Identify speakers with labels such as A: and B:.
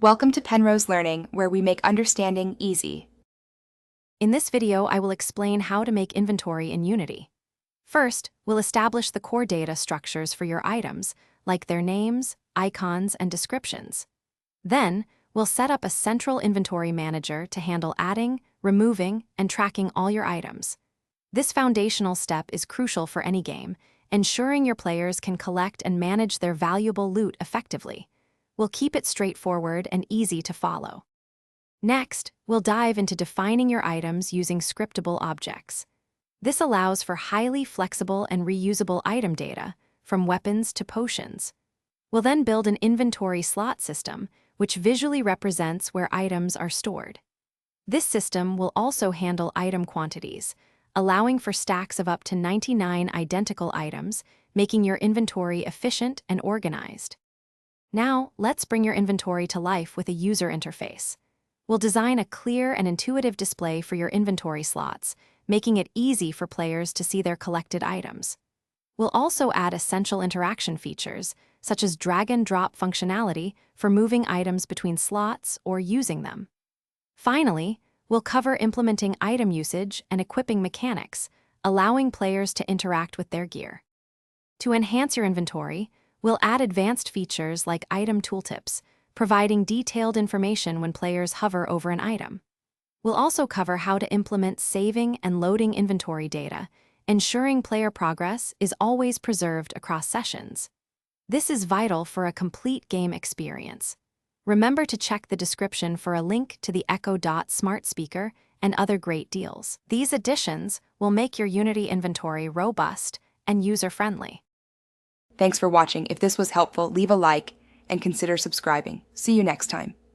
A: Welcome to Penrose Learning, where we make understanding easy.
B: In this video, I will explain how to make inventory in Unity. First, we'll establish the core data structures for your items, like their names, icons, and descriptions. Then, we'll set up a central inventory manager to handle adding, removing, and tracking all your items. This foundational step is crucial for any game, ensuring your players can collect and manage their valuable loot effectively. We'll keep it straightforward and easy to follow. Next, we'll dive into defining your items using scriptable objects. This allows for highly flexible and reusable item data, from weapons to potions. We'll then build an inventory slot system, which visually represents where items are stored. This system will also handle item quantities, allowing for stacks of up to 99 identical items, making your inventory efficient and organized. Now, let's bring your inventory to life with a user interface. We'll design a clear and intuitive display for your inventory slots, making it easy for players to see their collected items. We'll also add essential interaction features, such as drag-and-drop functionality for moving items between slots or using them. Finally, we'll cover implementing item usage and equipping mechanics, allowing players to interact with their gear. To enhance your inventory, we'll add advanced features like item tooltips, providing detailed information when players hover over an item. We'll also cover how to implement saving and loading inventory data, ensuring player progress is always preserved across sessions. This is vital for a complete game experience. Remember to check the description for a link to the Echo Dot smart speaker and other great deals. These additions will make your Unity inventory robust and user-friendly.
A: Thanks for watching. If this was helpful, leave a like and consider subscribing. See you next time.